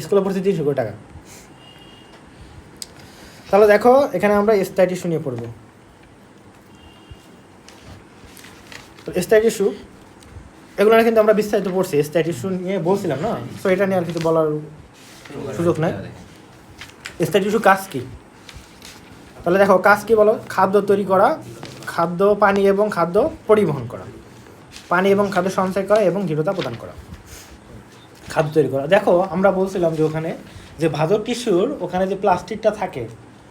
স্কুলে পড়ছি 300 কোটি টাকা। তাহলে দেখো এখানে আমরা স্থায়ী টিস্যু নিয়ে পড়বো। স্থায়ী টিস্যু এগুলো কিন্তু আমরা বিস্তারিত পড়ছি, স্থায়ী টিস্যু নিয়ে বলছিলাম না, তো এটা নিয়ে আর কিছু বলার সুযোগ নাই। স্থায়ী টিস্যু কাজ কি? তাহলে দেখো কাজ কি বলো? খাদ্য তৈরি করা, খাদ্য পানি এবং খাদ্য পরিবহন করা, পানি এবং খাদ্য সঞ্চয় করা এবং দৃঢ়তা প্রদান করা, খাদ্য তৈরি করা। দেখো আমরা বলছিলাম যে ওখানে যে ভাজক টিস্যুর ওখানে যে প্লাস্টিকটা থাকে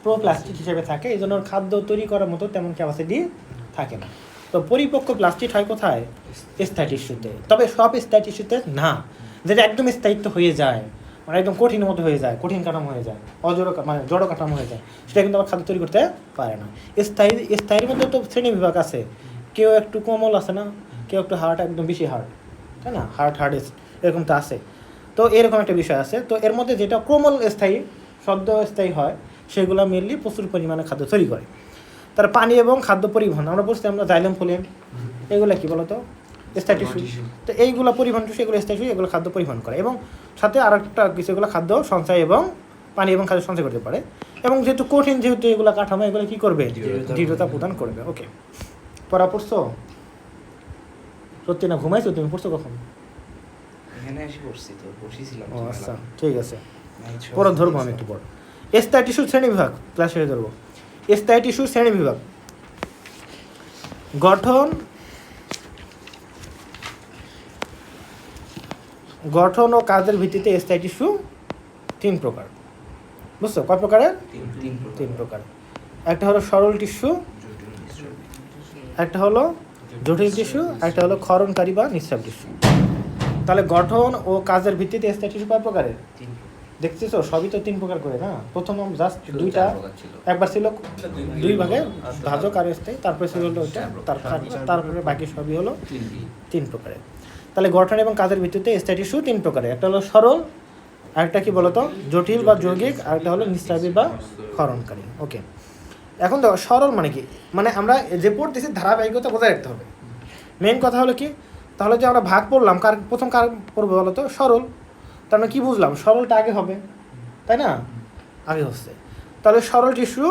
প্রোপ্লাস্টিক হিসেবে থাকে, এই জন্য খাদ্য তৈরি করার মতো তেমন ক্যাপাসিটি থাকে না। তো পরিপক্ক প্লাস্টিক হয় কোথায়? স্থায়ী টিস্যুতে। তবে সব স্থায়ী টিস্যুতে না, যেটা একদম স্থায়িত্ব হয়ে যায়, মানে একদম কঠিন মতো হয়ে যায়, কঠিন কাঠামো হয়ে যায়, মানে জড় কাঠামো হয়ে যায়, সেটা কিন্তু আবার খাদ্য তৈরি করতে পারে না। স্থায়ীর মধ্যে তো শ্রেণী বিভাগ আছে, কেউ একটু কোমল আছে না, কেউ একটু হার্ড, একদম বেশি হার্ড, তাই না? হার্ডেস্ট এরকম তো আছে। তো এরকম একটা বিষয় আছে। তো এর মধ্যে যেটা কোমল স্থায়ী, সদ্য স্থায়ী হয়, সেগুলো মেনলি প্রচুর পরিমাণে খাদ্য তৈরি করে। তার পানি এবং খাদ্য পরিবহন আমরা বলছি, আমরা জাইলেম ফোলিয়াম, এগুলো কি বলতো? স্থায়ী টিস্যু। তো এইগুলো পরিবহন টিস্যু, এগুলো স্থায়ী টিস্যু, এগুলো খাদ্য পরিবহন করে এবং সাথে আর একটা কিছু এগুলো খাদ্য সঞ্চয় এবং পানি এবং খাদ্য সঞ্চয় করতে পারে। এবং যেহেতু কঠিন, যেহেতু এগুলো কাঠামো, এগুলো কী করবে? দৃঢ়তা প্রদান করবে। ওকে, পড়া পড়ছো? সত্যি না ঘুমাইছো তুমি? পড়ছো কখন? এখানে এসে পড়ছি তো, বসেছিলাম। ও আচ্ছা, ঠিক আছে, পরে ধরবো আমি একটু পর। স্থায়ী টিস্যুর শ্রেণী বিভাগ ক্লাস শেষে ধরবো। স্থায়ী টিস্যুর শ্রেণী বিভাগ: গঠন ও কাজের ভিত্তিতে স্থায়ী টিস্যু 3 প্রকার। বুঝছো? কয় প্রকারের? 3 প্রকার। একটা হলো সরল টিস্যু, একটা হলো জটিল টিস্যু, একটা হলো ক্ষরণকারী বা নিঃস্রাব টিস্যু। তাহলে গঠন ও কাজের ভিত্তিতে স্থায়ী টিস্যু কয় প্রকারের? দেখতেছো সবই তো 3 প্রকার করে না। প্রথম জাস্ট 2টা, একবার ছিল 2 ভাগে, ভাজক আর স্থায়ী, তারপরে ছিল হলো ওইটা, তারপরে বাকি সবই হলো 3 প্রকারের। তাহলে গঠন এবং কাজের ভিত্তিতে স্থায়ী টিস্যু 3 প্রকারের। একটা হলো সরল, আরেকটা কি বলতো জটিল বা যৌগিক, আরেকটা হলো নিঃস্রাবী বা ক্ষরণকারী। ওকে, এখন দেখো সরল মানে কি? মানে আমরা যে পড়তেছি ধারাবাহিকতা বজায় রাখতে হবে। মেইন কথা হলো কি, তাহলে যে আমরা ভাগ পড়লাম, প্রথম কার পড়বো বলতো? সরল। তার মানে কি বুঝলাম? সরলটা আগে হবে, তাই না? আগে হচ্ছে, তাহলে সরল টিস্যু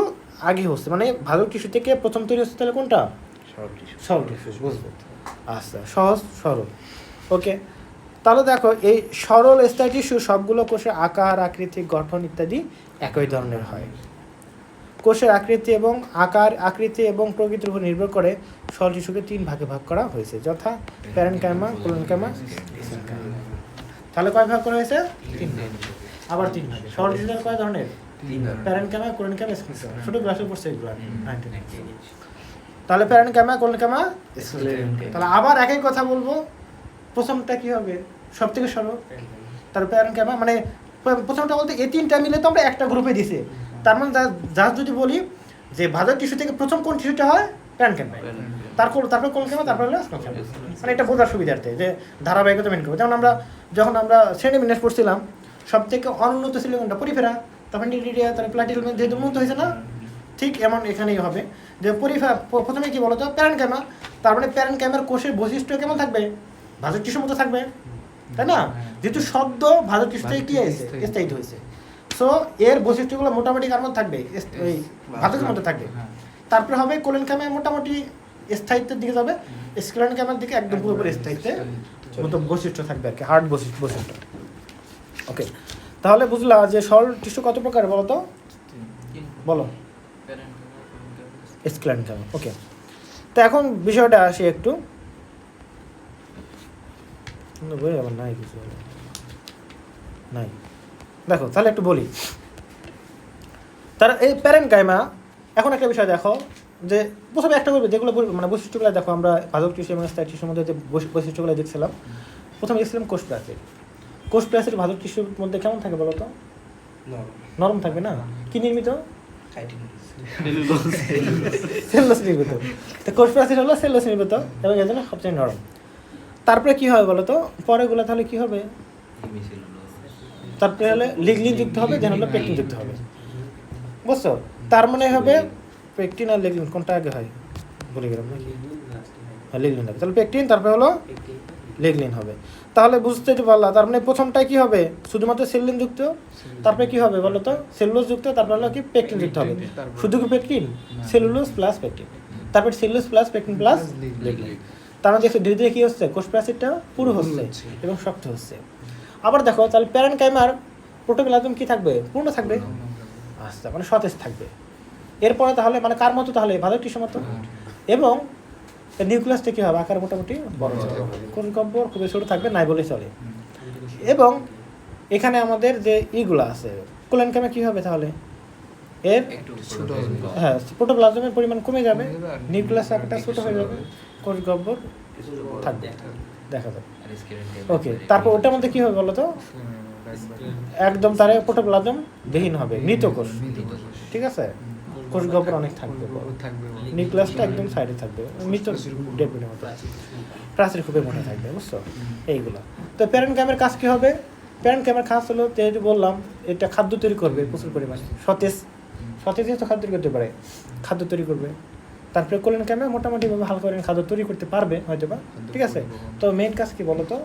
আগে হচ্ছে, মানে ভাজক টিস্যু থেকে প্রথম তৈরি হচ্ছে। তাহলে কোনটা? সরল টিস্যু। বুঝবো? আচ্ছা, সহজ সরল। ওকে, তাহলে দেখো এই সরল স্থায়ী টিস্যু সবগুলো কোষের আকার, আকৃতি, গঠন ইত্যাদি একই ধরনের হয়। কোষের আকৃতি এবং আকৃতি এবং প্রকৃতির উপর নির্ভর করে সরল টিস্যুকে 3 ভাগে ভাগ করা হয়েছে, যথা প্যারেনকাইমা, কোলেনকাইমা, মেসেনকাইমা। তাহলে কয় ভাগ করা হয়েছে? 3 ভাগ। আবার 3 ভাগে। সরল টিস্যু কয় ধরনের? Parenchyma, collenchyma, mesenchyma. ছোট ক্লাসে পড়ছে এগুলো। তাহলে প্যারেনকাইমা, কোলেনকাইমা, মেসেনকাইমা। তাহলে আবার একই কথা বলবো, প্রথমটা কি হবে? সব থেকে সরল। তারপর প্যারেনকাইমা, মানে প্রথমটা বলতে এই 3টা মিলে তো আমরা একটা গ্রুপে দিছি। তার মানে যদি বলি যে ভাজক টিস্যু থেকে প্রথম কোন টিস্যুটা হয়? প্যারেনকাইমা, তারপর কোলেনকাইমা, তারপর হলো মেসেনকাইমা। মানে এটা বোঝার সুবিধার্থে যে ধারাবাহিকতা মেনে করবো। যেমন যখন আমরা শ্রেণীবিন্যাস পড়ছিলাম, সব থেকে অনুন্নত ছিল কোনটা? পরিফেরা, তারপর নিউক্লিয়া, তারপর প্লাটিহেলমিন্থ, যেহেতু উন্নত হয়েছে না, ঠিক এমন এখানেই হবে যে পরিফেরা প্রথমে কি বলতো? প্যারেনকাইমা। তার মানে প্যারেনকাইমার কোষের বৈশিষ্ট্য কেমন থাকবে? ভাজক টিস্যুর মতো থাকবে, তাই না? যেহেতু শব্দ ভাজক টিস্যু থেকে কি হয়েছে? স্থায়িত হয়েছে। সো এর বৈশিষ্ট্যগুলো মোটামুটি কার মধ্যে থাকবে? ওই ভাজকের মধ্যে থাকবে। তারপরে হবে কোলেনকাইমা, মোটামুটি স্থায়িত্বের দিকে যাবে। স্ক্লেনকাইমার দিকে একদম পুরোপুরি স্থায়িত্বের মতো বৈশিষ্ট্য থাকবে আর কি, হার্ড বৈশিষ্ট্য। ওকে, তাহলে বুঝলা যে সরল টিস্যু কত প্রকার বলো তো? বলো। স্ক্লেনকাইমা। ওকে, তো এখন বিষয়টা আসি একটু। আবার নাই কিছু নাই, দেখো তাহলে একটু বলি। তার এই প্যারেনকাইমা, এখন একটা বিষয় দেখো যে প্রথমে একটা করবে যেগুলো মানে বৈশিষ্ট্যগুলো দেখো, আমরা ভাজক টিস্যু এবং স্থায়ী টিস্যুর মধ্যে যে বৈশিষ্ট্যগুলো দেখছিলাম, প্রথমে দেখছিলাম কোষ প্রাচীর। কোষ প্রাচীর ভাজক টিস্যুর মধ্যে কেমন থাকে বলো তো? নরম থাকবে না? কি নির্মিত? সেলুলোজ নির্মিত। তো কোষ প্রাচীর হলো সেলুলোজ নির্মিত এবং এর জন্য সবচেয়ে নরম। তারপরে কি হবে বলো তো? পরেগুলো তাহলে কি হবে? তারপরে হলে লিগলিন যুক্ত হবে, যেন হলো পেকটিন যুক্ত হবে। বুঝছো? তার মানে হবে পেকটিন আর লিগলিন কোনটা আগে হয়? ভুলে গেলাম নাকি? হ্যাঁ, লিগলিন হবে। তাহলে পেকটিন, তারপরে হলো লিগলিন হবে। তাহলে বুঝতে পারলা, তার মানে প্রথমটাই কি হবে, শুধুমাত্র সেলুলিন যুক্ত, তারপরে কি হবে বলো তো, সেলুলোজ যুক্ত, তারপর হলো কি পেকটিন যুক্ত হবে। শুধু কি পেকটিন, সেলুলোজ প্লাস পেকটিন, তারপর সেলুলোজ প্লাস পেকটিন প্লাস লিগলিন। তার মানে দেখো ধীরে ধীরে কি হচ্ছে, কোষ প্রাচীরটা পুরো হচ্ছে এবং শক্ত হচ্ছে। আবার দেখো তাহলে প্যারেনকাইমার প্রোটোপ্লাজম কি থাকবে, পূর্ণ থাকবে, আচ্ছা মানে সতেজ থাকবে। এরপরে তাহলে মানে কার মতো, তাহলে ভালো টিস্যু মতো, এবং নিউক্লিয়াসটা কী হবে, আকার মোটামুটি বড় হবে, কোষ গহ্বর খুবই ছোটো থাকবে নাই বলেই চলে। এবং এখানে আমাদের যে ইগুলো আছে কোলেনকামে কী হবে তাহলে, এর হ্যাঁ প্রোটোপ্লাজমের পরিমাণ কমে যাবে, নিউক্লিয়াস আকারটা ছোটো হয়ে যাবে, কোষ গহ্বর থাকবে, দেখা যাবে। ওকে, তারপর ওটার মধ্যে কী হবে বলো তো, একদম তার প্রোটোপ্লাজম বিহীন হবে, মৃত কোষ, ঠিক আছে, কোষ গহ্বর অনেক থাকবে, নিউক্লিয়াসটা একদম সাইডে থাকবে, মৃত ডেবিটের মতো, প্রাচীর খুবই মনে থাকবে, বুঝছো এইগুলো। তো প্যারেনকাইমের কাজ কী হবে, প্যারেনকাইমের কাজ হলো যেহেতু বললাম এটা খাদ্য তৈরি করবে প্রচুর পরিমাণে, সতেজ তো খাদ্য তৈরি করতে পারে, খাদ্য তৈরি করবে। তারপরে কোলেনকাইমে মোটামুটিভাবে হালকা পরিমাণে খাদ্য তৈরি করতে পারবে হয়তো বা, ঠিক আছে। তো মেইন কাজ কি বলো তো,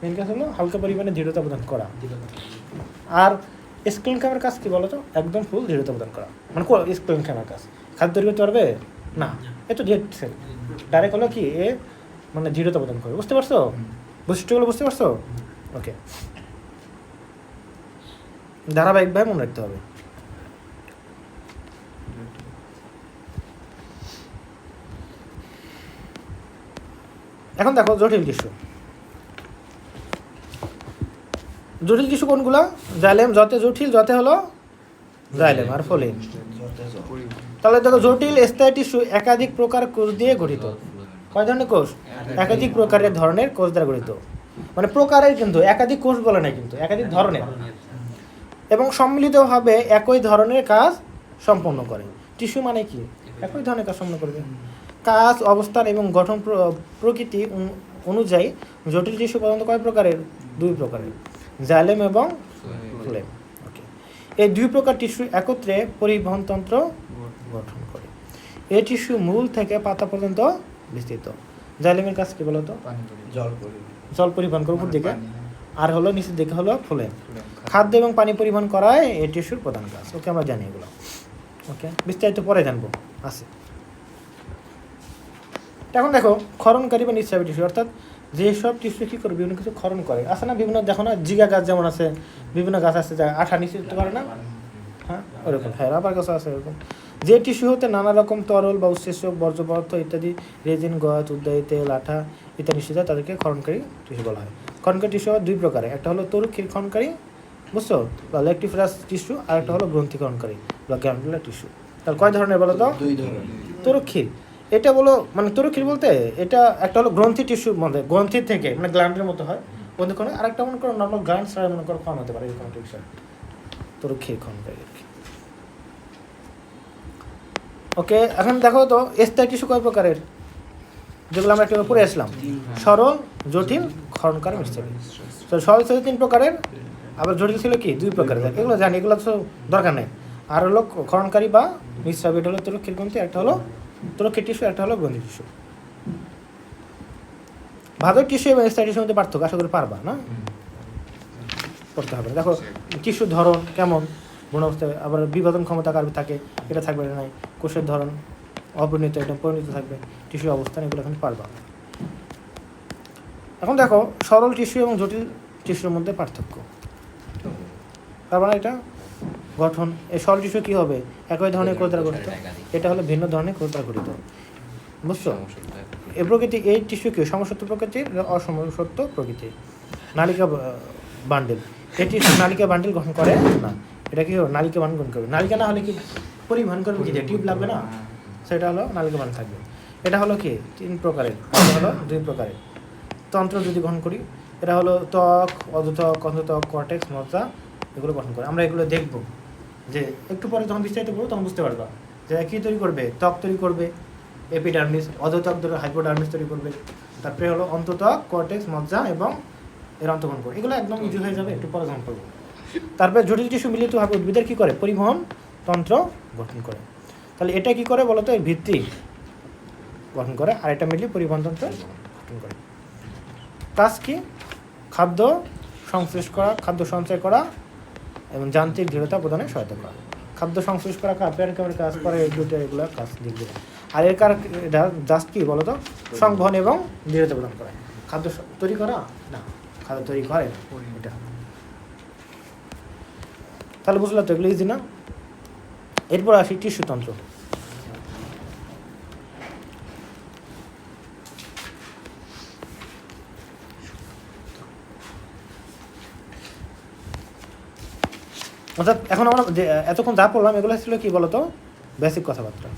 মেইন কাজ হলো হালকা পরিমাণে দৃঢ়তা প্রদান করা। আর স্ক্লেনকামের কাজ কি বলো তো, একদম ফুল দৃঢ়তা প্রদান করা। মানে স্ক্লেনকামের কাজ খাদ্য তৈরি করতে পারবে না, এ তো ডেড সেল, ডাইরেক্ট হলো কি এ মানে দৃঢ়তা প্রদান করবে, বুঝতে পারছো বৈশিষ্ট্যগুলো, বুঝতে পারছো? ওকে, ধারাবাহিকভাবে মনে রাখতে হবে। এখন দেখো জটিল টিস্যু, জটিল টিস্যু কোনগুলো, জাইলেম, যতে জটিল, যতে হলো জাইলেম আর ফলিন। তাহলে দেখো জটিল স্থায়ী টিস্যু একাধিক প্রকার কোষ দিয়ে গঠিত। কয় ধরনের কোষ, একাধিক প্রকারের ধরনের কোষ দ্বারা গঠিত, মানে প্রকারের কিন্তু একাধিক কোষ বলে না, কিন্তু একাধিক ধরনের, এবং সম্মিলিতভাবে একই ধরনের কাজ সম্পন্ন করে। টিস্যু মানে কি, একই ধরনের কাজ সম্পন্ন করবে। কাজ, অবস্থান এবং গঠন প্রকৃতি অনুযায়ী জটিল টিস্যু প্রধানত কয় প্রকারের, দুই প্রকারের, জাইলেম এবং ফ্লোয়েম। ওকে, এই দুই প্রকার টিস্যু একত্রে পরিবহনতন্ত্র গঠন করে। এই টিস্যু মূল থেকে পাতা পর্যন্ত বিস্তৃত। জাইলেমের কাজ কি বলতো, জল পরিবহন করে উপর দিকে, আর হলো নিচের দিকে হলো ফ্লোয়েম, খাদ্য এবং পানি পরিবহন করায় এই টিস্যুর প্রধান কাজ। ওকে, আমরা জানি এগুলো। ওকে, বিস্তারিত পরে জানবো আছে। এখন দেখো ক্ষরণকারী বা নিঃস্রাবী টিস্যু, অর্থাৎ যেসব টিস্যু কী করে বিভিন্ন কিছু ক্ষরণ করে, আছে না বিভিন্ন, দেখো না জিগা গাছ যেমন আছে, বিভিন্ন গাছ আছে যা আঠা নিঃসৃত করে না, হ্যাঁ ওরকম, হ্যাঁ রাবার গাছ আছে এরকম, যে টিস্যু হতে নানা রকম তরল বা উৎসেচক বর্জ্য পদার্থ ইত্যাদি, রেজিন, গজ, উদ্যায়ী তেল, আঠা ইত্যাদি নিঃসৃত হয়, তাদেরকে ক্ষরণকারী টিস্যু বলা হয়। ক্ষরণকারী টিস্যু দুই প্রকারের, একটা হলো তরুক্ষীর ক্ষরণকারী, বুঝছো, বা লেকটিফারাস টিস্যু, আর একটা হলো গ্রন্থিকরণকারী বা গ্ল্যান্ডুলার টিস্যু। তাহলে কয় ধরনের বলো তো, দুই ধরনের। তরুক্ষীর, এটা বলো মানে তরুক্ষীর বলতে এটা একটা হলো গ্রন্থি টিস্যুর মধ্যে, গ্রন্থির থেকে মানে গ্ল্যান্ডের মতো হয় বন্ধু কোনো, আরেকটা মনে করো নর্মাল গ্ল্যান্ড ছাড়া মনে করো খাওয়ানো হতে পারে, এরকম একটা বিষয় তরুক্ষীর ক্ষরণকারী। ওকে, এখন দেখো তো স্থায়ী টিস্যু কয় প্রকারের, যেগুলো আমরা একটু পড়ে আসলাম, সরল, জটিল, ক্ষরণকারী, মিশ্রী। তো সরল ছিল তিন প্রকারের, আবার জটিল ছিল কি দুই প্রকারের, এগুলো জানি, এগুলো তো দরকার নেই। আর হলো ক্ষরণকারী বা মিশ্রাবী, এটা হলো তরুক্ষীর গ্রন্থি, একটা হলো তরুক্ষীর টিস্যু, একটা হলো গ্রন্থি টিস্যু। ভাজক টিস্যু এবং স্থায়ী টিস্যুর মধ্যে পার্থক্য আশা করি পারবা না, করতে হবে। দেখো টিস্যুর ধরন কেমন, গুণাবস্থায়, আবার বিভাজন ক্ষমতা কার থাকে, এটা থাকবে না, নাই কোষের ধরন অপরিণত, এটা পরিণত থাকবে, টিস্যুর অবস্থান, এগুলো এখানে পারবা। এখন দেখো সরল টিস্যু এবং জটিল টিস্যুর মধ্যে পার্থক্য, তার মানে এটা গঠন, এই সরল টিস্যু কী হবে, একই ধরনের কোষ দ্বারা গঠিত, এটা হলো ভিন্ন ধরনের কোষ দ্বারা গঠিত, বুঝছো। এই প্রকৃতি, এই টিস্যু কি সমসত্ব প্রকৃতির, অসমসত্ব প্রকৃতির। নালিকা বান্ডেল, এই টিস্যু নালিকা বান্ডেল গঠন করে না, এটা কি নালিকা বান্ডেল গঠন করবে, নালিকা না হলে কি পরিবহন করবে, কি টিউব লাগবে না, সেটা হলো নালিকা বান্ডেল থাকবে। এটা হলো কি তিন প্রকারের, এটা হলো দুই প্রকারের। তন্ত্র যদি গ্রহণ করি, এটা হলো ত্বক, অধোত্বক, অন্ধত্বক, কর্টেক্স, মজ্জা, এগুলো গঠন করে। আমরা এগুলো দেখব, যে একটু পরে যখন বিস্তারিত করবো তখন বুঝতে পারবা যে কী তৈরি করবে, ত্বক তৈরি করবে, এপিডার্মিস, অধোত্বক ধরে হাইপোডার্মিস তৈরি করবে, তারপরে হলো অন্তত্বক, কর্টেক্স, মজ্জা এবং এর অন্তর্গণ করে, এগুলো একদম ইজি হয়ে যাবে, একটু পরে যখন করবো। তারপরে জটিল টিস্যু মিলিতভাবে উদ্ভিদের কী করে, পরিবহন তন্ত্র গঠন করে। তাহলে এটা কি করে বলো তো, এর ভিত্তি গঠন করে, আর এটা মিলিয়ে পরিবহন তন্ত্র গঠন করে। কাজ কি? খাদ্য সংশ্লেষ করা, খাদ্য সঞ্চয় করা এবং যান্ত্রিক দৃঢ়তা প্রদানে সহায়তা করা। খাদ্য সংশ্লেষ করা প্যারেনকামের কাজ করে, এগুলো কাজ দেখবে। আর এর কার জাস্ট কি বলতো? সংবহন এবং দৃঢ়তা প্রদান করা। খাদ্য তৈরি করা না, খাদ্য তৈরি করে না এটা। তাহলে বুঝলো তো, এগুলো ইজি না? এরপর আসি টিস্যুতন্ত্র। অর্থাৎ এখন আমরা যে এতক্ষণ যা পড়লাম এগুলো ছিল কি বলতো? বেসিক কথাবার্তা।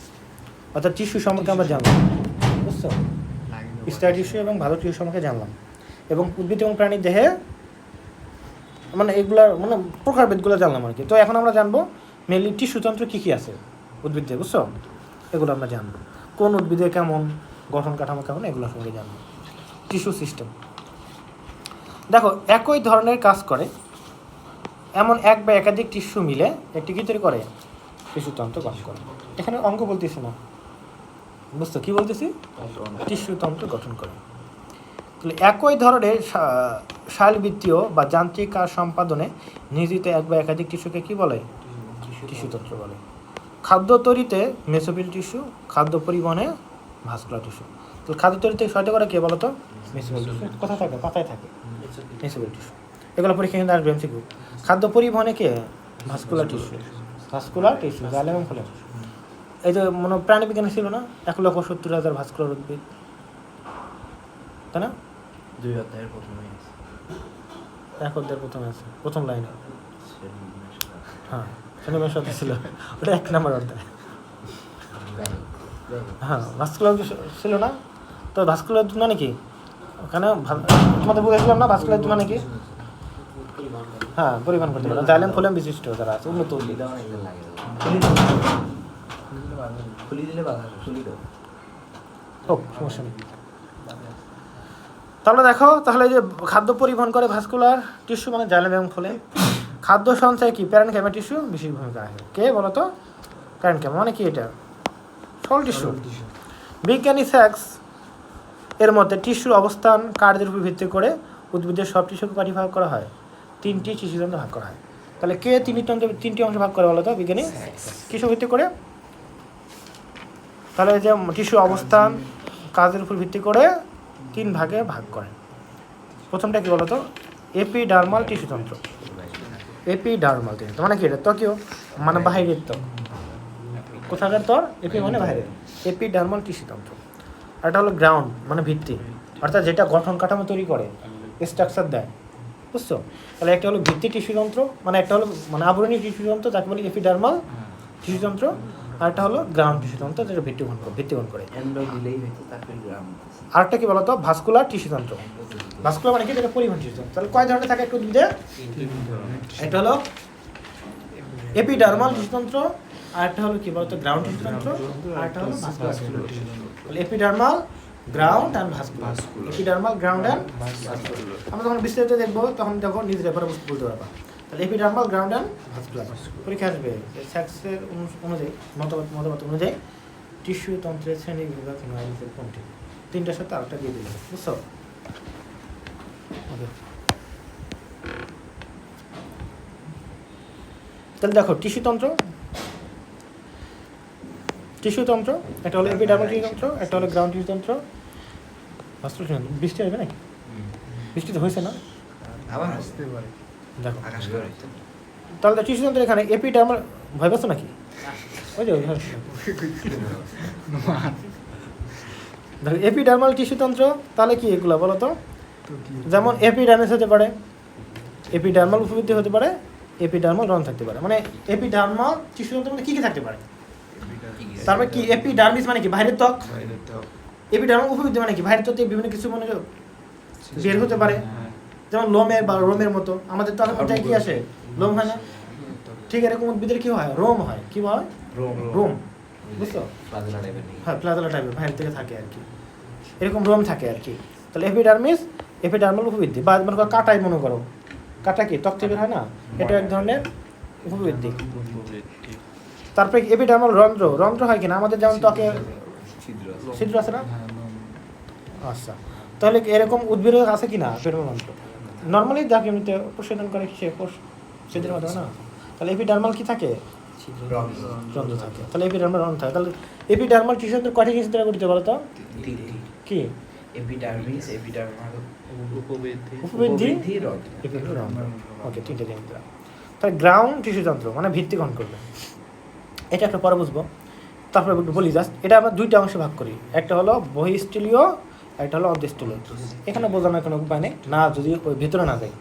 অর্থাৎ টিস্যু সম্পর্কে আমরা জানলাম, বুঝছো? স্টার টিস্যু এবং ভালো টিস্যু সম্পর্কে জানলাম। এবং উদ্ভিদ এবং প্রাণীর দেহে মানে এগুলার মানে প্রকারভেদগুলো জানলাম আর কি। তো এখন আমরা জানবো মেনলি টিস্যুতন্ত্র কী কী আছে উদ্ভিদে, বুঝছো? এগুলো আমরা জানবো, কোন উদ্ভিদে কেমন গঠন কাঠামো কেমন, এগুলো সম্পর্কে জানবো। টিস্যু সিস্টেম দেখো, একই ধরনের কাজ করে এমন এক বা একাধিক টিস্যু মিলে একটি কী তৈরি করে? টিস্যুতন্ত্র গঠন করে। এখানে অঙ্ক বলতেছি না, বুঝছো কী বলতেছি? টিস্যুতন্ত্র গঠন করে। তাহলে একই ধরনের শারীরবৃত্তীয় বা যান্ত্রিক কাজ সম্পাদনে নিয়োজিত এক বা একাধিক টিস্যুকে কী বলে? টিস্যুতন্ত্র বলে। খাদ্য তৈরিতে মেসোফিল টিস্যু, খাদ্য পরিবহনে ভাস্কুলার টিস্যু। তাহলে খাদ্য তৈরিতে সহায়তা করে কে বলো তো? Mesophyll tissue. কোথায় থাকে? পাতায় থাকে মেসোফিল টিস্যু। এগুলো পরীক্ষা কিন্তু আসবে এমসিকিউ। খাদ্য পরিবহনে কে? Vascular tissue. Vascular tissue xylem এবং ফ্লোয়েম। এই যে মনে প্রাণী বিজ্ঞানে ছিল না 1,70,000 ভাস্কুলার উদ্ভিদ, তাই না? 2 অধ্যায়ের প্রথমে আছে। 1 অধ্যায়ের প্রথমে আছে, প্রথম লাইনে। হ্যাঁ, শনিবার সাথে ছিল, ওটা 1 নম্বর অধ্যায়। হ্যাঁ, ভাস্কুলার ছিল না? তো ভাস্কুলার মানে কি? ওখানে তোমাদের বলেছিলাম না ভাস্কুলার মানে কি? হ্যাঁ, পরিবহন করতে পারে। জাইলেম ফ্লোয়েম বিশিষ্ট যারা আছে উন্নত উদ্ভিদ। খুলি দিলে বাধা, খুলি দাও। হোক, সমস্যা নেই। তাহলে দেখো, তাহলে যে খাদ্য পরিবহন করে ভাস্কুলার টিস্যু মানে জাইলেম এবং ফ্লোয়েম। খাদ্য সঞ্চয় কি? প্যারেনকাইমা টিস্যু বিশেষ ভূমিকা রাখে। কে বলো তো? প্যারেনকাইমা মানে কি? এটা সরল টিস্যু। বিজ্ঞানী স্যাক্স এর মধ্যে টিস্যুর অবস্থান কার্যের উপর ভিত্তি করে উদ্ভিদের সব টিস্যুকে কয়টি ভাগ করা হয়? 3টি টিস্যুতন্ত্রে ভাগ করা হয়। তাহলে কে 3টি অংশে ভাগ করে বলো তো বিজ্ঞানী? কিসের ভিত্তি করে? তাহলে যে টিস্যু অবস্থান কাজের উপর ভিত্তি করে 3 ভাগে ভাগ করে। প্রথমটা কি বলতো? এপিডার্মাল টিস্যুতন্ত্র। এপিডার্মাল টিস্যুতন্ত্র মানে কি? এটা ত্বকীয় মানে বাহিরের ত্বক। কোথাকার ত্বক? এপি মানে বাইরের। এপিডার্মাল টিস্যুতন্ত্র। আর এটা হলো গ্রাউন্ড মানে ভিত্তি, অর্থাৎ যেটা গঠন কাঠামো তৈরি করে, স্ট্রাকচার দেয়, বুঝছো? তাহলে একটা হলো ভিত্তি টিস্যুতন্ত্র, মানে একটা হলো মানে আবরণী টিস্যুতন্ত্র, যাকে বলি এপিডার্মাল টিস্যুতন্ত্র। আর একটা হলো গ্রাউন্ড টিস্যুতন্ত্র, যেটা ভিত্তিগ্রহণ করে। আরেকটা কি বলতো? ভাস্কুলার টিস্যুতন্ত্র। ভাস্কুলার মানে কি? যেটা পরিবহন টিস্যুতন্ত্র। তাহলে কয় ধরনের থাকে একটু উদ্ভিদে? একটা হলো এপিডার্মাল টিস্যুতন্ত্র, আর একটা হলো কি বলতো? গ্রাউন্ড টিস্যুতন্ত্র, আর একটা হলো ভাস্কুলার টিস্যুতন্ত্র। তাহলে epidermal, ground and vascular. Epidermal, ground and vascular. আমরা যখন বিস্তারিত দেখবো তখন যখন নিজের ব্যাপারে বলতে পারবা। তাহলে এপিডার্মাল, গ্রাউন্ড অ্যান্ড ভাস্কুলার। পরীক্ষা আসবে স্যাক্সের অনুযায়ী, মতামত অনুযায়ী টিস্যুতন্ত্রের শ্রেণী বিভাগ কোনটি? 3টার সাথে আরেকটা দিয়ে দিলে, বুঝছো? ওকে, তাহলে দেখো টিস্যুতন্ত্র একটা হলো এপিডার্মাল টিস্যুতন্ত্র, একটা হলো গ্রাউন্ড টিস্যুতন্ত্র, ভাস্কুলার টিস্যুতন্ত্র। বৃষ্টি হবে নাকি? বৃষ্টি তো হয়েছে না? আবার আসতে পারে, দেখো আকাশ করে। তাহলে টিস্যুতন্ত্র এখানে এপিডার্মাল, ভয় পাচ্ছ নাকি? ওই যে দেখো এপিডার্মাল টিস্যুতন্ত্র, তাহলে কি এগুলো বলো তো? যেমন এপিডার্মিস হতে পারে, এপিডার্মাল উপবৃত্তি হতে পারে, এপিডার্মাল রন থাকতে পারে। মানে এপিডার্মাল টিস্যুতন্ত্র মানে কি কি থাকতে পারে? তারপরে কি এপিডার্মিস মানে কি? বাইরের ত্বক। এপিডার্মাল উপবৃত্তি মানে কি? বাইরের ত্বক থেকে বিভিন্ন কিছু মানে বের হতে পারে, যেমন লোমের বা রোমের মতো। আমাদের ত্বকের মধ্যে কি আসে? লোম হয় না? ঠিক এরকম উদ্ভিদের কি হয়? রোম হয়। কি হয়? রোম, বুঝছো? হ্যাঁ, প্লাজেলা টাইপের বাইরে থেকে থাকে আর কি, এরকম রোম থাকে আর কি। তাহলে এপিডার্মিস, এপিডার্মাল উপবৃদ্ধি। বা মনে করো কাটাই, মনে করো কাটা কি ত্বক থেকে হয় না? এটা এক ধরনের উপবৃদ্ধি। তারপরে এপিডার্মাল রন্ধ্র হয় কিনা? আমাদের যেমন ত্বকে ছিদ্র আছে না? আচ্ছা, তাহলে এরকম উদ্ভিদ আছে কি না পেরোমন্ত্র? নর্মালি যাকে এমনিতে প্রসারণ করে সে কোষ সেদের মাধ্যমে না। তাহলে এপিডার্মাল কি থাকে? রন্ধ্র থাকে। তাহলে এপিডার্মাল রন্ধ্র থাকে। তাহলে এপিডার্মাল টিস্যু কয়টি জিনিস দ্বারা গঠিত বলো তো? কি? Epidermis, epidermal, উপবৃদ্ধি, রন্ধ্র। ওকে, তিনটে জিনিস দ্বারা। তাহলে গ্রাউন্ড টিস্যু যন্ত্র মানে ভিত্তি গ্রহণ করবে, এটা একটা পরে বুঝবো। তারপরে একটু বলি জাস্ট, এটা আমরা দুইটা অংশে ভাগ করি, একটা হলো বহিঃস্থলীয়, একটা হলো অন্তঃস্থলীয়। এখানে বোঝানোর কোনো উপায় নেই না, যদি ওই ভিতরে না যায়।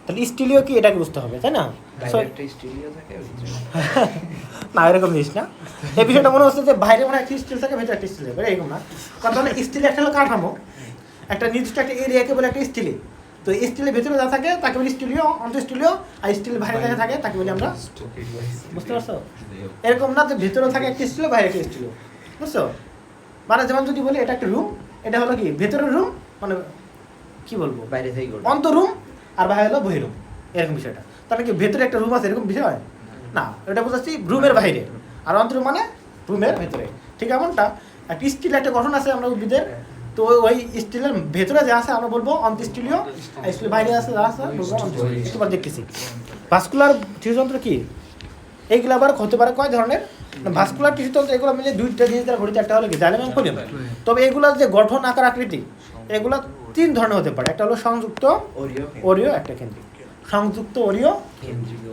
তাহলে স্টিলীয় কি এটাকে বুঝতে হবে, তাই না? না এরকম জিনিস না, এই বিষয়টা মনে হচ্ছে যে বাইরে মনে একটা স্টিল থাকে, ভেতরে একটা স্টিল থাকে, এরকম না। কথা হলো স্টিল একটা হলো কাঠামো, একটা নির্দিষ্ট একটা এরিয়াকে বলে একটা স্টিলে। তো স্টিলের ভেতরে যা থাকে তাকে বলি স্টিলীয়, অন্তঃস্থলীয়। আর স্টিলের বাইরে যা থাকে তাকে বলি আমরা, বুঝতে পারছো? এরকম না যে ভেতরে থাকে একটা স্টিল, বাইরে একটা স্টিল, বুঝছো? মানে যেমন যদি বলি এটা একটা রুম, এটা হলো কি ভেতরের রুম, মানে কি বলবো, বাইরে থেকে অন্তর রুম, আর বাইরে হলো বহিরুম, এরকম বিষয়টা। তাহলে কি ভেতরে একটা রুম আছে এরকম বিষয় না, এটা বোঝাচ্ছি রুমের বাইরে, আর অন্তর মানে রুমের ভেতরে। ঠিক এমনটা একটা স্টিল একটা গঠন আছে আমরা উদ্ভিদের, তো ওই স্টিলের ভেতরে যা আছে আমরা বলবো অন্তঃস্থলীয়, আর স্টিলের বাইরে আছে যা আছে বলবো অন্তঃস্থলীয়। একটু দেখতেছি ভাস্কুলার টিস্যুতন্ত্র কি, এইগুলো আবার হতে পারে কয় ধরনের। ভাস্কুলার টিস্যুতন্ত্র এগুলো মিলে দুইটা জিনিস দ্বারা গঠিত, একটা হলো কি জাইলেম এবং ফ্লোয়েম। তবে এগুলোর যে গঠন আকার আকৃতি এগুলো তিন ধরনের হতে পারে, একটা হলো সংযুক্ত ওরিও, একটা কেন্দ্রিক। সংযুক্ত ওরিও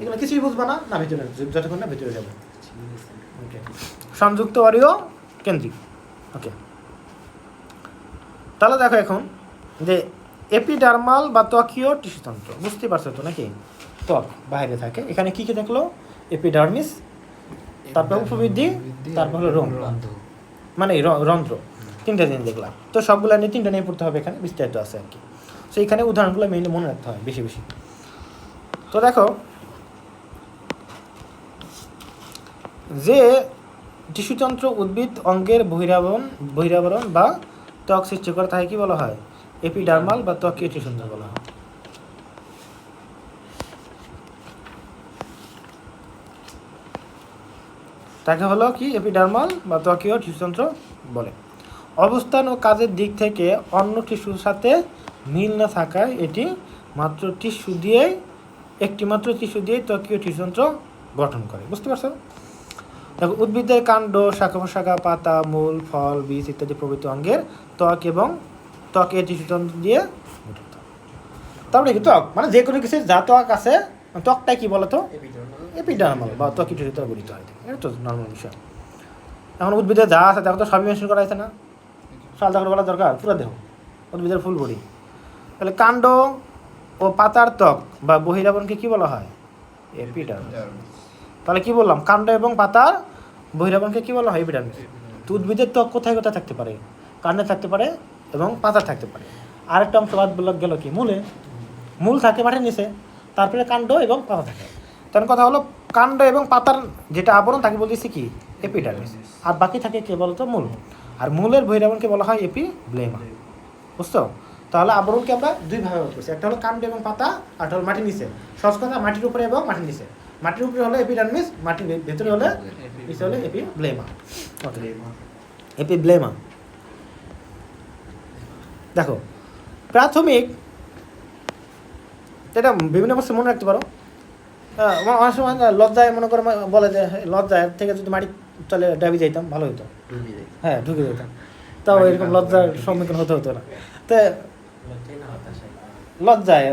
এগুলো কিছুই বুঝবা না, না ভিতরে যতক্ষণ না ভিতরে যাবে। ওকে, সংযুক্ত ওরিও, কেন্দ্রিক। ওকে, তাহলে দেখো এখন যে এপিডার্মাল বা ত্বকীয় টিস্যুতন্ত্র, বুঝতে পারছো তো নাকি? ত্বক বাইরে থাকে, এখানে কি কি দেখলো? এপিডার্মিস, তারপর উপবৃদ্ধি, তারপর হলো রন্ধ্র, মানে রন্ধ্র। তিনটা জিনিস দেখলাম, তো সবগুলো নিয়ে তিনটা নিয়ে পড়তে হবে, এখানে বিস্তারিত আছে আর কি। তো এইখানে উদাহরণগুলো মেইনলি মনে রাখতে হয় বেশি বেশি। তো দেখো যে টিস্যুতন্ত্র উদ্ভিদ অঙ্গের বহিরাবরণ বা ত্বক সৃষ্টি করে তাকে কি বলা হয়? এপিডার্মাল বা ত্বকীয় টিস্যুতন্ত্র বলা হয়। তাকে হলো কি এপিডার্মাল বা ত্বকীয় টিস্যুতন্ত্র বলে। অবস্থান ও কাজের দিক থেকে অন্য টিস্যুর সাথে মিল না থাকায় এটি একটি মাত্র টিস্যু দিয়ে ত্বকীয় টিস্যুতন্ত্র গঠন করে, বুঝতে পারছো? দেখো উদ্ভিদের কাণ্ড, শাখা প্রশাখা, পাতা, মূল, ফল, বীজ ইত্যাদি প্রভৃতি অঙ্গের ত্বক এর টিস্যুতন্ত্র দিয়ে গঠিত। তারপরে কি ত্বক মানে যে কোনো কিছু যা ত্বক আছে, ত্বকটাই কি বলতো? এপিডার্মাল বা ত্বকীয় টিস্যু দ্বারা গঠিত হয়, এটা তো নর্মাল বিষয়। এখন উদ্ভিদের যা আছে দেখো তো সবই মেনশন করা আছে না, সালদা করে বলা দরকার, পুরো দেহ উদ্ভিদের ফুল বডি। তাহলে কাণ্ড ও পাতার ত্বক বা বহিরাবরণকে কি বলা হয়? এপিডার্মিস। তাহলে কি বললাম, কাণ্ড এবং পাতার বহিরাবরণকে কি বলা হয়? এপিডার্মিস। তো উদ্ভিদের ত্বক কোথায় কোথায় থাকতে পারে? কাণ্ডে থাকতে পারে এবং পাতা থাকতে পারে। আরেকটা অংশ বাদ বলা গেল কি, মূলে। মূল থাকে মাটির নিচে, তারপরে কাণ্ড এবং পাতা থাকে। তার কথা হলো কাণ্ড এবং পাতার যেটা আবরণ তাকে বলতেছি কি? এপিডার্মিস। আর বাকি থাকে কে বলতো? মূল। আর মূলের বহিরাবরণকে বলা হয় এপিব্লেমা, বুঝছো? তাহলে আবরণকে আমরা দুই ভাগে ভাগ করছি, একটা হলো কাণ্ড এবং পাতা, আর একটা হলো মাটির নিচে। সহজ কথা, মাটির উপরে এবং মাটির নিচে। মাটির উপরে হলো এপিডার্মিস, মাটির ভেতরে হলে নিচে হলে এপিব্লেমা। এপিব্লেমা দেখো প্রাথমিক, এটা বিভিন্ন বছর মনে রাখতে পারো। অনেক সময় লজ্জায় মনে করে বলে যে লজ্জায় থেকে যদি মাটি চলে ডাবি যাইতাম ভালো হতো, হ্যাঁ ঢুকে যেতাম, তাও এরকম লজ্জার সম্মুখীন হতে হতো না। তো লজ্জায়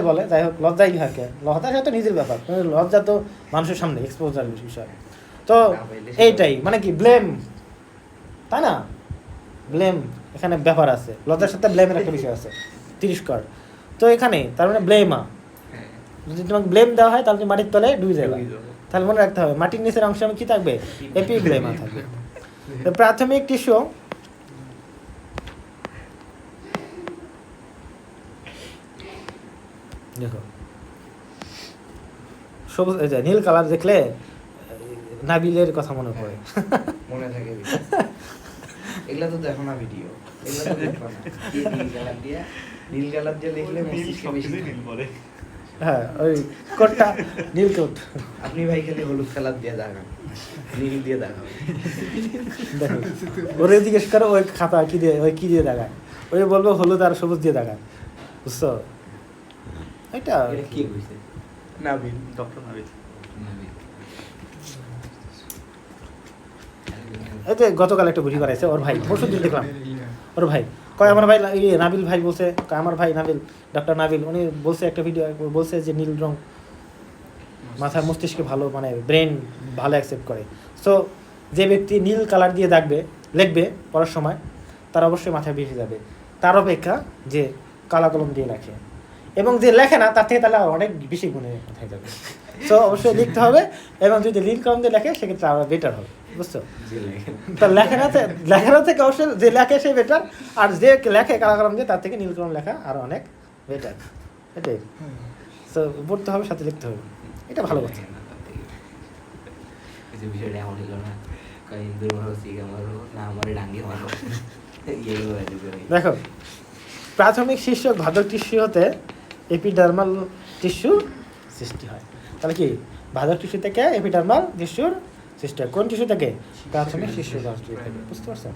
বলে, যাই হোক লজ্জাই থাকে, হতাশা তো নিজের ব্যাপার, লজ্জা তো মানুষের সামনে এক্সপোজার বিষয়। তো এইটাই মানে কি ব্লেম, তাই না? ব্লেম এখানে ব্যাপার আছে, লজ্জার সাথে ব্লেমের একটা বিষয় আছে, তিরস্কার। তো এখানে তার মানে ব্লেমা, যদি তোমাকে ব্লেম দেওয়া হয় তাহলে তুমি মাটির তলে ডুবে যাবে। তাহলে মনে রাখতে হবে মাটির নিচের অংশে কি থাকবে? এপিব্লেমা থাকবে। প্রাথমিক টিস্যু দেখো সবুজ, নীল কালার দেখলে নাবিলের কথা মনে পড়ে, মনে থাকে। এগুলা তো দেখো না ভিডিও, এগুলা তো দেখো না। নীল কালার দিয়ে লিখলে মস্তিষ্কে বেশি নীল পড়ে। হ্যাঁ ওই কোটটা নীল কোট। আপনি ভাই খেলে হলুদ কালার দিয়ে দেখান, নীল দিয়ে দেখান। দেখো ওরে জিজ্ঞেস করো ওই খাতা কি দিয়ে, ওই কি দিয়ে দেখায়, ওই বলবো হলুদ আর সবুজ দিয়ে দেখা, বুঝছো? এটা কি বুঝছে? নাবিল। ডক্টর নাবিল। এই যে গতকাল একটা ভিডিও বানাইছে ওর ভাই, পরশু দিন দেখলাম ওর ভাই কয় আমার ভাই নাবিল ভাই বলছে, কয় আমার ভাই নাবিল, ডক্টর নাবিল, উনি বলছে একটা ভিডিও বলছে যে নীল রং মাথার মস্তিষ্কে ভালো, মানে ব্রেন ভালো অ্যাকসেপ্ট করে। সো যে ব্যক্তি নীল কালার দিয়ে লিখবে পড়ার সময়, তার অবশ্যই মাথায় বেশি যাবে তার অপেক্ষা যে কালা কলম দিয়ে লেখে, এবং যে লেখে না তার থেকে তাহলে অনেক বেশি গুণে মাথায় যাবে। সো অবশ্যই লিখতে হবে, এবং যদি নীল কলম দিয়ে লেখে সেক্ষেত্রে আরও বেটার হবে, বুঝছো? তো লেখানো থেকে অবশ্যই যে লেখে সে বেটার, আর যে লেখে কালা কলম দিয়ে তার থেকে নীল কলম লেখা আরও অনেক বেটার। এটাই। সো পড়তে হবে, সাথে লিখতে হবে, এটা ভালো কথা। কিছু বিষয়টা এমন হলো না, ইন্দুর মারো, সিগা মারো, না আমার ডাঙ্গি মারো, দেখো, প্রাথমিক শীর্ষ ভাজক টিস্যু হতে এপিডার্মাল টিস্যু সৃষ্টি হয়। তাহলে কি ভাজক টিস্যু থেকে এপিডার্মাল টিস্যুর সৃষ্টি হয়? কোন টিস্যু থেকে? প্রাথমিক শীর্ষ ভাজক টিস্যু থেকে, বুঝতে পারছো?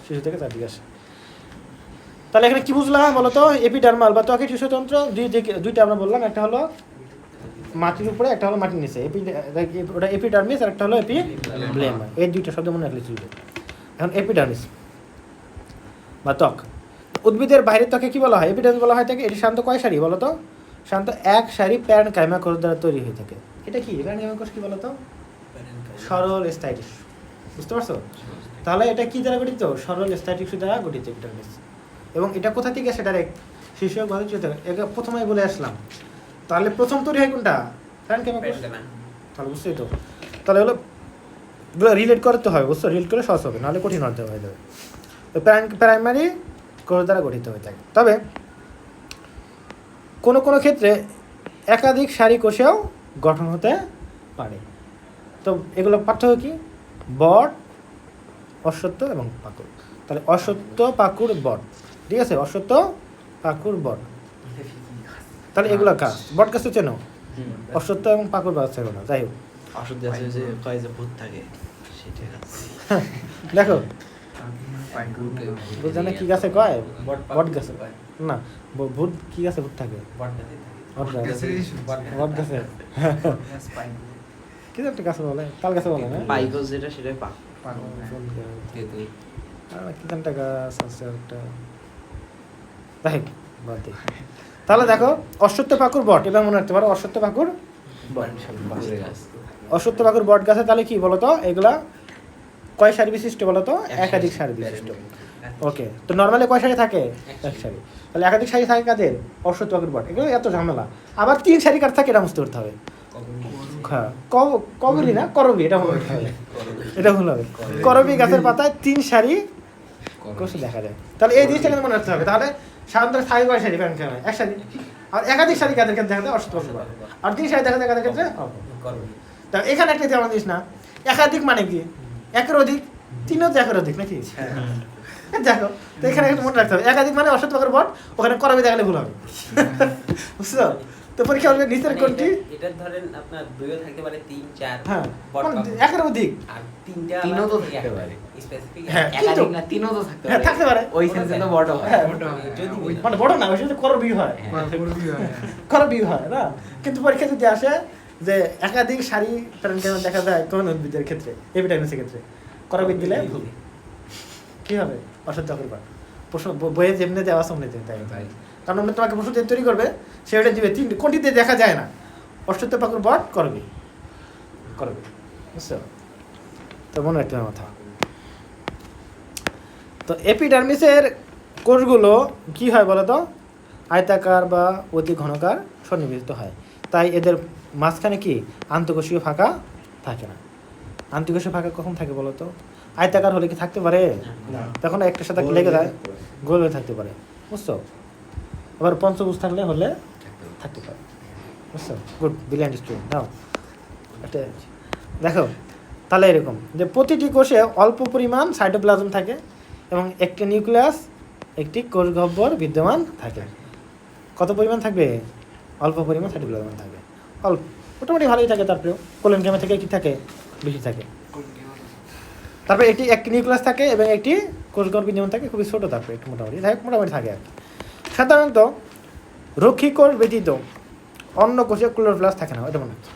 শিশু থেকে চারদিকে আসে। তাহলে এখানে কি বুঝলাম বলতো? এপিডার্মাল বা ত্বকের টিস্যুতন্ত্র দুইটা আমরা বললাম, একটা হলো মাটির উপরে, একটা হলো মাটির নিচে, ওটা এপিডার্মিস, আর একটা হলো এপিব্লেম। এই দুইটা শব্দ মনে রাখলে চলবে। এখন এপিডার্মিস বা ত্বক, উদ্ভিদের বাইরের ত্বকে কি বলা হয়? এপিডার্মিস বলা হয় থাকে। এটি শান্ত কয় সারি বলো তো? শান্ত এক সারি প্যারেনকাইমা কোষ দ্বারা তৈরি হয়ে থাকে। এটা কি প্যারেনকাইমা কোষ? কি বলো তো? সরল স্থায়ী টিস্যু, বুঝতে পারছো? তাহলে এটা কি দ্বারা গঠিত? সরল স্থায়ী টিস্যু দ্বারা গঠিত এপিডার্মিস। এবং এটা কোথা থেকে আসে? ডাইরেক্ট শীর্ষক ভাজক টিস্যু থেকে। এটা প্রথমেই বলে আসলাম। তাহলে প্রথম তৈরি হয় কোনটা? প্যারেনকাইমা কোষ। তাহলে বুঝতেই তো, তাহলে হলো রিলেট করতে হবে, বুঝছো? রিলেট করে সহজ হবে, নাহলে কঠিন হতে হয়ে যাবে। প্রাইমারি কোষ দ্বারা গঠিত হয়ে থাকে। তবে কোনো কোনো ক্ষেত্রে একাধিক সারি কোষেও গঠন হতে পারে। তো এগুলো পার্থক্য কি? বট, অশ্বত্থ এবং পাকুড়। তাহলে অশ্বত্থ, পাকুড়, বট, ঠিক আছে? অশ্বত্থ, পাকুড়, বট। তাহলে এগুলো গাছ, বট গাছ তো চেনো, অশ্বত্থ এবং পাকুড় গাছ চেনো না, যাই হোক। ওষুধ আছে যে কয় যে ভূত থাকে সেটা আছে। দেখো বুঝছো না কি গাছে কয়? বট গাছে না, ভূত কি গাছে ভূত থাকে? বট গাছে কি একটা গাছে বলে, তাল গাছে বলে না? পাইকস যেটা সেটাই পাক। কি একটা গাছ আছে একটা, তাই বাদ দিই। তাহলে দেখো, অশ্বত্থ, পাকুড়, বট, এবার মনে রাখতে পারো অশ্বত্থ, পাকুড়, বট। অশ্বত্থ, পাকুড়, বট গাছে তাহলে কি বলতো? এগুলা কয় সারি বিশিষ্ট বলতো? একাধিক সারি বিশিষ্ট। ওকে, তো নর্মালি কয় সারি থাকে? এক সারি। তাহলে একাধিক সারি থাকে কাদের? অশ্বত্থ, পাকুড়, বট। এগুলো এত ঝামেলা। আবার 3 সারি কার থাকে? এটা বুঝতে করতে হবে। হ্যাঁ, কবরি না, করবি, এটা মনে রাখতে হবে। এটা ভুল হবে। করবি গাছের পাতায় 3 সারি কোষ দেখা যায়। তাহলে এই জিনিসটা কিন্তু মনে রাখতে হবে। তাহলে সাধারণত সারি কয় সারি? এক সারি। আর একাধিক সারি কাদের ক্ষেত্রে দেখা যায়? অশ্বত্থ, পাকুড়, বট। আর 3 সারি দেখা যায় কাদের ক্ষেত্রে? তা এখানে একটা যেমন জিনিস না, একাধিক মানে কি? একের অধিক, 3ও তো একের অধিক নাকি? দেখো, তো এখানে একটু মনে রাখতে হবে, একাধিক মানে অশ্বত্থ, পাকুড়, বট, ওখানে করবি দেখালে ভুল হবে। বুঝছো? তো পরীক্ষা হবে নিচের কোনটি? এটা ধরেন আপনার 2ও থাকতে পারে, 3, 4, হ্যাঁ, একের অধিক, আর 3টা 3ও তো থাকতে পারে। স্পেসিফিক। হ্যাঁ, একাধিক না, 3ও তো থাকতে হ্যাঁ পারে। থাকতে পারে। ওই সেন্সে তো বড় হয়। হ্যাঁ, যদি মানে বড় না, ওই সাথে করবি হয়, করবি হয় না। কিন্তু পরীক্ষা যদি আসে যে একাধিক সারি প্যারেনকাইমা দেখা যায় কোন উদ্ভিদের ক্ষেত্রে, এপিডার্মিসের ক্ষেত্রে, করবি দিলে ভুল। কি হবে? অশ্বত্থ, পাকুড়, বট। প্রশ্ন বইয়ে যেমনি দেওয়া আছে অমনি তাই। কারণ আমরা তোমাকে প্রশ্ন তৈরি করবে, সেটা দিবে 3 কোনটিতে দেখা যায় না? অশ্বত্থ, পাকুড়, বট, করবি, বুঝছো? তো মনে রাখতে হবে মাথা। তো এপিডার্মিসের কোষগুলো কি হয় বলো তো? আয়তাকার বা অতি ঘনকার সন্নিবেশিত হয়। তাই এদের মাঝখানে কি আন্তঃকোষীয় ফাঁকা থাকে না। আন্তঃকোষীয় ফাঁকা কখন থাকে বলো তো? আয়তাকার হলে কি থাকতে পারে? তখন একটার সাথে লেগে যায়, গোল হয়ে থাকতে পারে, বুঝছো? আবার পঞ্চভুজ থাকলে হলে থাকতে পারে, বুঝছো? Good, brilliant student. নাও এটা দেখো, তাহলে এরকম যে প্রতিটি কোষে অল্প পরিমাণ সাইটোপ্লাজম থাকে এবং একটি নিউক্লিয়াস, একটি কোষ গহ্বর বিদ্যমান থাকে। কত পরিমাণ থাকবে? অল্প পরিমাণ সাইটোপ্লাজম থাকবে, অল্প, মোটামুটি ভালোই থাকে। তারপরেও কোলেনকাইমা থেকে কি থাকে? বেশি থাকে। তারপরে একটি নিউক্লিয়াস থাকে এবং একটি কোষগর্ভী যেমন থাকে খুবই ছোটো থাকবে একটু মোটামুটি থাকে আর কি। সাধারণত রক্ষী কোষ ব্যতীত অন্য কোষে ক্লোরোপ্লাস্ট থাকে না, এটা মনে হচ্ছে।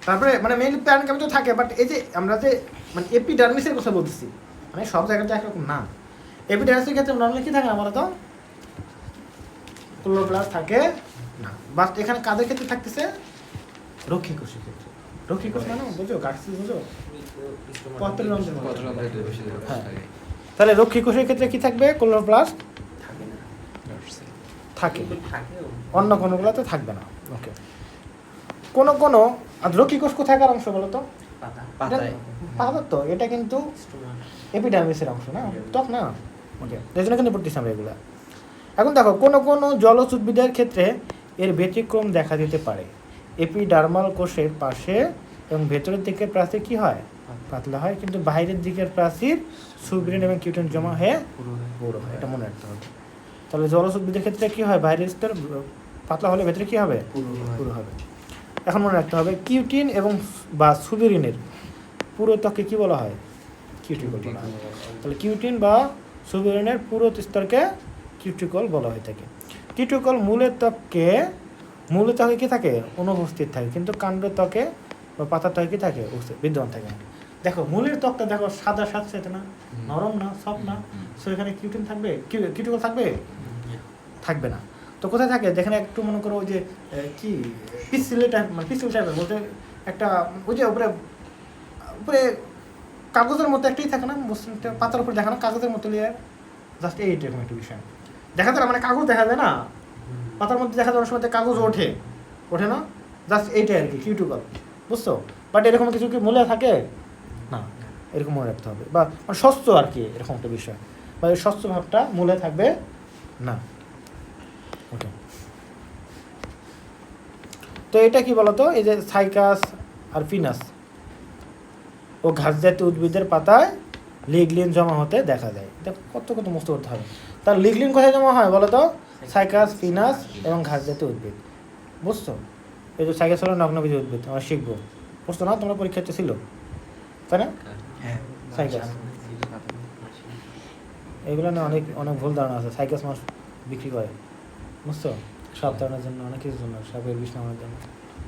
তারপরে মানে মেইনলি প্ল্যান্ট ক্যাপিটাল থাকে, বাট এই যে আমরা যে মানে এপিডার্মিসের কথা বলতেছি, মানে সব জায়গাতে একরকম না। এপিডার্মিসের ক্ষেত্রে নর্মালি কি থাকে না বলতো, ক্লোরোপ্লাস্ট থাকে না। বাট এখানে কাদের ক্ষেত্রে থাকতেছে, রক্ষী কোষের ক্ষেত্রে। রক্ষী কোষ মানে বুঝো, গাছটি বুঝো, পত্ররন্ধ্রের মতো। হ্যাঁ। তাহলে রক্ষী কোষের ক্ষেত্রে কি থাকবে, ক্লোরোপ্লাস্ট থাকে, অন্য কোনোগুলোতে থাকবে না। ওকে, কোনো আর রক্ষী কোষ কোথাকার অংশ বলো তো? পাতায়। পাতা তো, এটা কিন্তু এপিডার্মিসের অংশ না, ত্বক না। ওকে, এই জন্য কিন্তু পড়তেছি আমরা এগুলা। এখন দেখো কোনো জলজ উদ্ভিদের ক্ষেত্রে এর ব্যতিক্রম দেখা দিতে পারে। এপিডার্মাল কোষের পাশে এবং ভেতরের দিকের প্রাচীর কি হয়, পাতলা হয়, কিন্তু বাইরের দিকের প্রাচীর সুব্রিন এবং কিউটেন জমা হয়ে পুরো হয়। এটা মনে রাখতে হবে। তাহলে জলজ উদ্ভিদের ক্ষেত্রে কি হয়, বাইরের স্তর পাতলা হলে ভেতরে কি হবে, পুরো হবে। এখন মনে রাখতে হবে কিউটিন এবং বা সুবেরিনের পুরো ত্বককে কি বলা হয়, কিউটিকল বলা হয়। তাহলে কিউটিন বা সুবেরিনের পুরো স্তরকে কিউটিকল বলা হয়ে থাকে। কিউটিকল মূলের ত্বকে কি থাকে, অনুপস্থিত থাকে, কিন্তু কাণ্ড ত্বকে বা পাতার ত্বকে কি থাকে, বিদ্যমান থাকে। দেখো মূলের ত্বকটা দেখো সাদা সাথে না, নরম না, সফট না, সো এখানে কিউটিন থাকবে, কিউটিকল থাকবে না। তো কোথায় থাকে, যেখানে একটু মনে করো ওই যে কি পিসিল টাইপের বলতে একটা ওই যে উপরে কাগজের মতো একটাই থাকে না, পাতার উপরে দেখা না, কাগজের মতো লেয়ার, জাস্ট এইরকম একটা বিষয় দেখা যায় না, মানে কাগজ দেখা যায় না, পাতার মধ্যে দেখা যায় অনেক সময় কাগজ ওঠে না, জাস্ট এইটাই আর কি কিউটিকল, বুঝছো? বাট এরকম কিছু কি মূলে থাকে না, এরকম মনে রাখতে হবে। বা মানে স্বচ্ছ আর কি, এরকম একটা বিষয়, বা এই স্বচ্ছ ভাবটা মূলে থাকবে না। ওকে, তো এটা কি বলতো, এই যে সাইকাস আর ফিনাস ও ঘাস জাতীয় উদ্ভিদের পাতায় লিগলিন জমা হতে দেখা যায়। এটা কত মুক্ত করতে হবে। তার লিগলিন কোথায় জমা হয় বলতো, সাইকাস, ফিনাস এবং ঘাস জাতীয় উদ্ভিদ, বুঝছো? এই যে সাইকাস হলো নগ্নবীজ উদ্ভিদ, আমরা শিখবো, বুঝতো না, তোমরা পরীক্ষাতে ছিল তাই না? সাইকাস, এগুলো নিয়ে অনেক ভুল ধারণা আছে। সাইকাস মাছ বিক্রি করে, বুঝছো, সাপ ধরনের জন্য, অনেক কিছুর জন্য, সাপের বিষ নামানোর জন্য।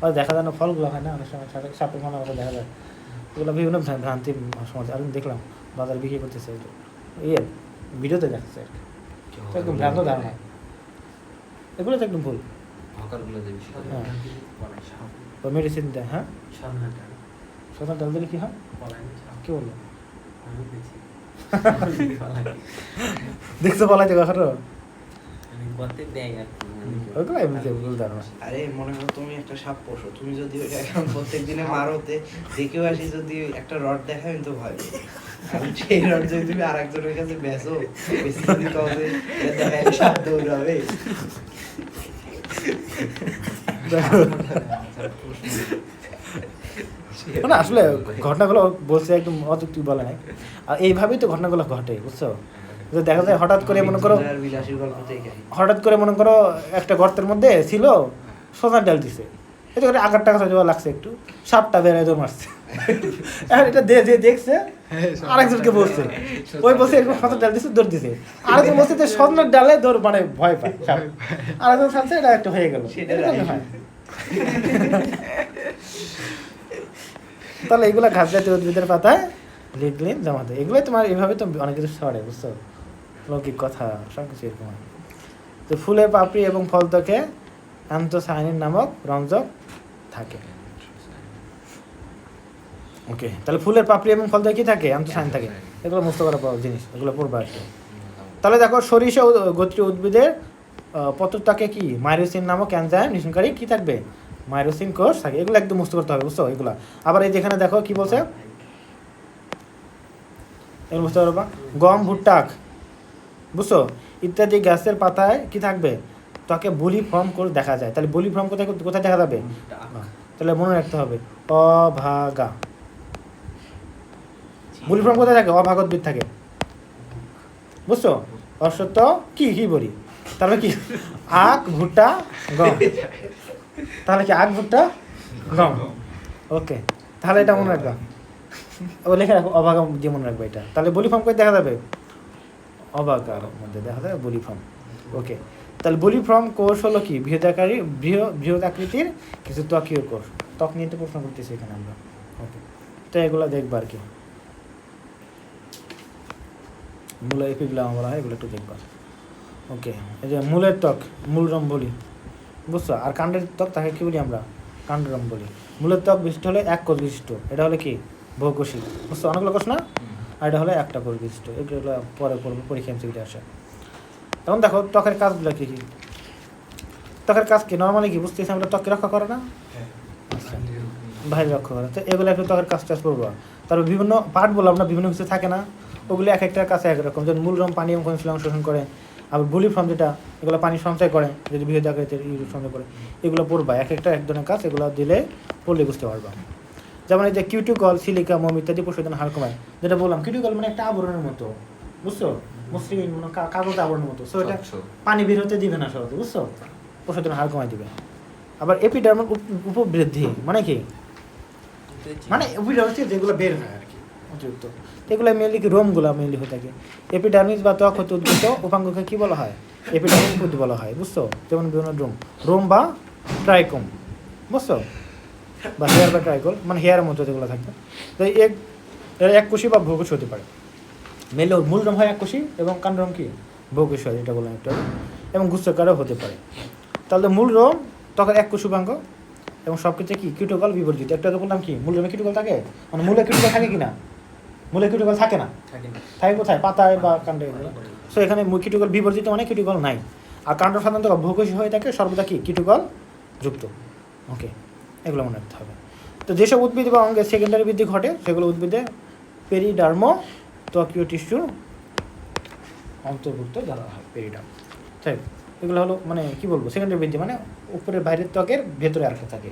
আর দেখা যায় না, ফলগুলো হয় না অনেক সময়, সাপের মানা কথা দেখা যায়, এগুলো বিভিন্ন ভ্রান্তি সমাজ। আর দেখলাম বাজারে বিক্রি করতেছে, ভিডিওতে দেখাচ্ছে আর কি, একদম ভ্রান্ত ধারণা, এগুলো তো একদম ভুল। হ্যাঁ, মেডিসিন দেয়। হ্যাঁ, সন্তান ডাল দিলে কি হয়, কি বললো, দেখছো বলাইতে কথাটা, ওইগুলো এমনিতে ভুল ধারণা। আরে মনে করো তুমি একটা সাপ পোষো, তুমি যদি ওইটা এখন প্রত্যেক দিনে মারোতে দেখেও আসি, যদি একটা রড দেখায় আমি তো ভয় পাই। কারণ সেই রড যদি তুমি আর একজনের কাছে বেচো, বেশি যদি কবে দেখায় সাপ দৌড়াবে। না আসলে ঘটনাগুলো বলছে একদম অযৌক্তিক বলে নাই, আর এইভাবেই তো ঘটনাগুলো ঘটে, বুঝছো? দেখা যায় হঠাৎ করে মনে করো একটা গর্তের মধ্যে ছিল, সোনার ডাল দিছে, এটা করে আগার টাকা সজবা লাগছে, একটু সাপটা বেড়ায় দৌড় মারছে। এখন এটা যে দেখছে আরেকজনকে বলছে, ওই বলছে এরকম সোনার ডাল দিছে, দৌড় দিছে, আরেকজন বলছে যে সোনার ডালে দৌড় মানে ভয় পায় সাপ, আরেকজন ছাড়ছে, এটা একটা হয়ে গেল। তাহলে এগুলা ঘাস জাতীয় উদ্ভিদের পাতায় লিগলিন জমা দেয়, এগুলোই তোমার এইভাবে তো অনেক কিছু ছড়ে, বুঝছো, লৌকিক কথা সব কিছু এরকম হয়। তো ফুলের পাপড়ি এবং ফল ত্বকে অ্যান্থোসায়ানিন নামক রঞ্জক থাকে। ওকে, তাহলে ফুলের পাপড়ি এবং ফল ত্বকে কি থাকে, অ্যান্থোসায়ানিন থাকে, এগুলো মুক্ত করা জিনিস, এগুলো পড়বা আর কি। তাহলে দেখো সরিষা গোত্রীয় উদ্ভিদের পত্রত্বকে কি মাইরোসিন নামক এনজাইম নিঃসরণকারী কি থাকবে, মাইরোসিন কোষ থাকে, এগুলো একদম মুক্ত করতে হবে, বুঝছো? এগুলা আবার এই যেখানে দেখো কি বলছে, এগুলো বুঝতে পারবা, গম, ভুট্টা, আখ, বুঝছো, ইত্যাদি গাছের পাতায় কি থাকবে, ত্বকে বুলি ফর্ম করে দেখা যায়। তাহলে বুলি ফর্ম কোথায় দেখা যাবে, তাহলে মনে রাখতে হবে অভাগা, বুলি ফর্ম কোথায় থাকে, অভাগ উদ্ভিদ থাকে, বুঝছো? অশ্বত্থ কি বলি, তাহলে কি আখ, ভুট্টা, গম, তাহলে কি আখ, ভুট্টা, গম। ওকে, তাহলে এটা মনে রাখবা। ও লেখা রাখো অবাগা দিয়ে মনে রাখবে এটা, তাহলে বলি ফর্ম করে দেখা যাবে, অবাগার মধ্যে দেখা যাবে বলি ফর্ম। ওকে, তাহলে বলি ফর্ম কোষ হলো কি বৃহদাকারী বৃহৎ আকৃতির কিছু ত্বকীয় কোষ, ত্বক নিয়ে তো প্রশ্ন করতেছি এখানে আমরা। ওকে, তো এগুলো দেখবো আর কি, মূল এপিগ্লাম বলা হয়, এগুলো একটু দেখবা। ওকে, এই যে মূলের ত্বক মূলরম বলি, বুঝছো? আর কাণ্ডের ত্বক তাকে কি বলি আমরা? কাণ্ডরম বলি। মূলের ত্বক বিশিষ্ট হলে এক কোষ বিশিষ্ট, এটা হলে কি বহুকোষী, বুঝছো? অনেকগুলো কোষ না, আর এটা হলে একটা কোষ বিশিষ্ট। এগুলো পরে পড়বো, পরীক্ষা এমসিকিউতে আসে। এখন দেখো ত্বকের কাজগুলো কী কী। ত্বকের কাজ কি নর্মালি কি বুঝতেছি আমরা, ত্বককে রক্ষা করে না, বাইরে রক্ষা করে। তো এগুলো একটু ত্বকের কাজ টাজ করবো। তারপর বিভিন্ন পার্ট বললাম না, বিভিন্ন কিছু থাকে না, ওগুলো এক একটার কাছে একরকম। যেমন মূলরম পানি এবং খনিজ লবণ শোষণ করে, আবার বুলি ফর্ম যেটা এগুলো পানি সঞ্চয় করে, যদি বৃহৎ আকৃতির সঞ্চয় করে, এগুলো পড়বা। এক একটা এক ধরনের কাজ, এগুলো দিলে পড়লে বুঝতে পারবা। যেমন এই যে কিউটিকল, সিলিকা, মোম ইত্যাদি প্রশোধন হার কমায়, যেটা বললাম কিউটিকল মানে একটা আবরণের মতো, বুঝছো? মসৃণ মানে কাগজ আবরণের মতো, সো এটা পানি বের হতে দিবে না সহজে, বুঝছো? প্রশোধন হার কমায় দিবে। আবার এপিডার্মাল উপবৃদ্ধি মানে কি, মানে এপিডার্মিস যেগুলো বের হয় আর কি অতিরিক্ত, এগুলো মেনলি কি রোমগুলো মেনলি হয়ে থাকে। এপিডার্মিস বা ত্বক হতে উদ্ভূত উপাঙ্গকে কি বলা হয়? এপিডার্মিস উদ্ভিদ বলা হয়, বুঝছো? যেমন বিভিন্ন রোম বা ট্রাইকোম, বুঝছো? বা হেয়ার বা ট্রাইকল মানে হেয়ারের মতো যেগুলো থাকে, তো এক কোষী বা বহুকোষী হতে পারে। মেনলি মূল রোম হয় এক কোষী এবং কাণ্ডরোম কি বহুকোষী হয়, এটা বললাম একটু, এবং গুচ্ছাকারও হতে পারে। তাহলে মূল রোম ত্বকের এক কোষী উপাঙ্গ এবং সব কিছু কি কিউটিকল বিবর্জিত। একটা তো বললাম কি মূল রোমে কিউটিকল থাকে, মানে মূলে কিউটিকল থাকে কি না? মূলে কিউটিকল থাকে না, থাকে কোথায়? পাতায় বা কাণ্ডে। সো এখানে কিউটিকল বিবর্জিত মানে কিউটিকল নাই। আর কাণ্ড সাধারণত বহুকোষী হয়ে থাকে, সর্বদা কি কিউটিকল যুক্ত। ওকে, এগুলো মনে রাখতে হবে। তো যেসব উদ্ভিদ বা অঙ্গে সেকেন্ডারি বৃদ্ধি ঘটে সেগুলো উদ্ভিদে পেরিডার্মো ত্বকীয় টিস্যু অন্তর্ভুক্ত ধরা হয়, পেরিডার্ম। তাই এগুলো হলো মানে কি বলবো সেকেন্ডারি বৃদ্ধি, মানে উপরের বাইরের ত্বকের ভেতরে আর থাকে,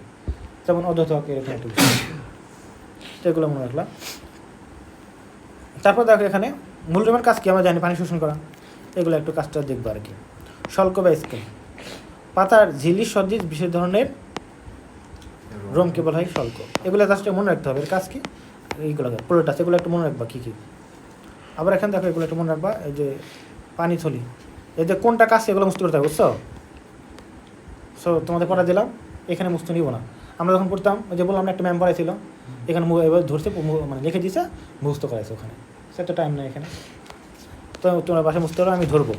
যেমন অধত্বক এরকম একটা বিষয়। তো এগুলো মনে রাখলাম। তারপর দেখো এখানে মূলরোমের কাজ কি আমরা জানি, পানি শোষণ করা। এগুলো একটু কাজটা দেখবো আর কি। শল্ক বা স্কেল, পাতার ঝিল্লি সদৃশ বিশেষ ধরনের রোমকে বলা হয় শল্ক। এগুলো কাজটা মনে রাখতে হবে, এর কাজ কি এইগুলো পুরোটা, সেগুলো একটু মনে রাখবা কী কী। আবার এখানে দেখো এগুলো একটু মনে রাখবা, এই যে পানি থলি, এই যে কোনটা কাজ এগুলো মুস্ত করতে হবে, বুঝছো? সো তোমাদের পড়া দিলাম, এখানে মুস্ত নিব না। আমরা যখন পড়তাম ওই যে বললাম একটা ম্যাম পড়াইছিল, এখানে এবার ধরছে মানে লিখে দিয়েছে, মুস্ত করাইছে ওখানে, সে তো টাইম নেই এখানে। তো তোমার বাসায় মুস্ত হলে আমি ধরবো।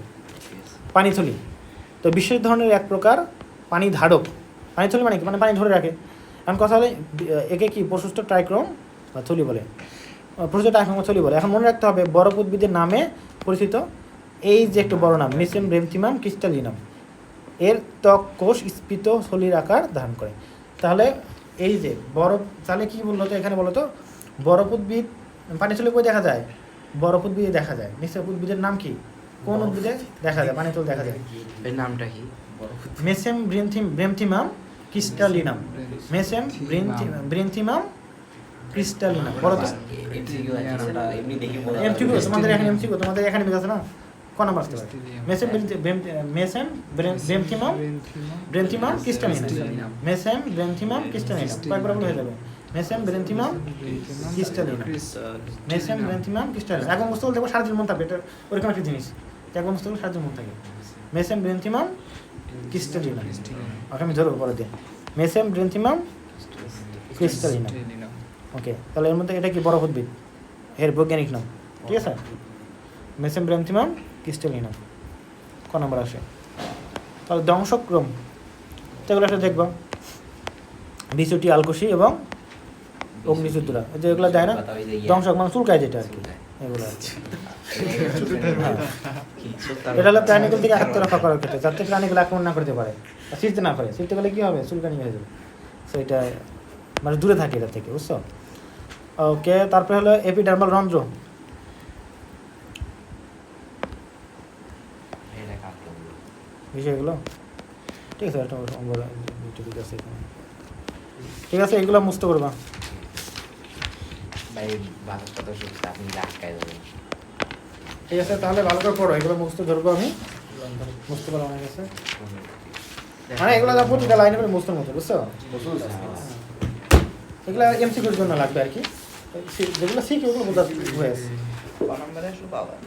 পানি থলি তো বিশেষ ধরনের এক প্রকার পানি ধারক। পানি থলি মানে কি, মানে পানি ধরে রাখে। এখন কথা হলে একে কি প্রশস্ত ট্রাইক্রোম বা থলি বলে, প্রশস্ত ট্রাইক্রোম বা থলি বলে। এখন মনে রাখতে হবে বরফ উদ্ভিদের নামে পরিচিত এই যে একটু বড় নাম মেসেম ব্রেন্থিমাম ক্রিস্টালিনাম, এর ত্বক কোষ স্ফীত থলির আকার ধারণ করে। তাহলে এই যে বরফ, তাহলে কি বললো তো এখানে বলো তো, বরফ উদ্ভিদ পানি থলি কই দেখা যায়? বরফ উদ্ভিদে দেখা যায়। নিশ্চয় উদ্ভিদের নাম কি, কোন উদ্ভিদে দেখা যায় পানি থলি দেখা যায়? এর নামটা কি? মেসেম ব্রেন্থিমাম ক্রিস্টালিনাম, মেসেম ব্রেন্থিমাম ক্রিস্টালিনাম। বলো তো এমসিকিউ, তোমাদের এখানে এমসিকিউ, তোমাদের এখানে আছে না, কোন নাম্বার আসতে পারে? মেসেম ব্রেন্থিমাম ক্রিস্টালিনাম, মেসেম ব্রেন্থিমাম ক্রিস্টালিনাম, কয়েকবার বলে হয়ে যাবে। মেসেম ব্রেন্থিমাম ক্রিস্টালিনাম, মেসেম ব্রেন্থিমাম ক্রিস্টালিনাম। একবার মুস্ত বলতে সারা জীবন মন থাকবে, এটা ওরকম একটা জিনিস, একবার মুস্ত বলতে সারা জীবন মন থাকে। মেসেম ব্রেন্থিমাম ক্রিস্টালিনাম, ওকে আমি ধরবো পরের দিন। মেসেম ব্রেন্থিমাম ক্রিস্টালিনাম। ওকে, তাহলে এর মধ্যে এটা কি বরফ উদ্ভিদ, এর বৈজ্ঞানিক নাম, ঠিক আছে? মেসেম ব্রেন্থিমাম ক্রিস্টালিনাম। ক নম্বর আসে? তাহলে ধ্বংসক্রম, সেগুলো একটা দেখবো। বিচুটি, আলকুশি এবং অগ্নিচুদ্রা, যে এগুলো দেয় না, ধ্বংসক মানে চুলকায় যেটা আর কি, এগুলো আর কি। এটা হলো প্রাণীগুলো থেকে আত্মরক্ষা করার ক্ষেত্রে, যাতে প্রাণীগুলো আক্রমণ না করতে পারে, ছিঁড়তে না পারে। ছিঁড়তে গেলে কী হবে, চুলকানি হয়ে যাবে। সো এটা মানে দূরে থাকে এটা থেকে, বুঝছো? ওকে, তারপরে হলো এপিডার্মাল রন্ধ্র, বিষয়গুলো ঠিক আছে। একটা ঠিক আছে, ঠিক আছে, এগুলো মুস্ত করবা। ঠিক আছে, তাহলে ভালো করে পড়ো, এগুলো মুস্ত ধরবো আমি, মুস্ত করা অনেক আছে, মানে এগুলো যা প্রতিটা লাইনে করে মুস্তর মতো, বুঝছো? এগুলো এমসিকিউর জন্য লাগবে আর কি। যেগুলো শিখি ওগুলো বোঝা হয়েছে। ক নম্বরে আসলো পাওয়ার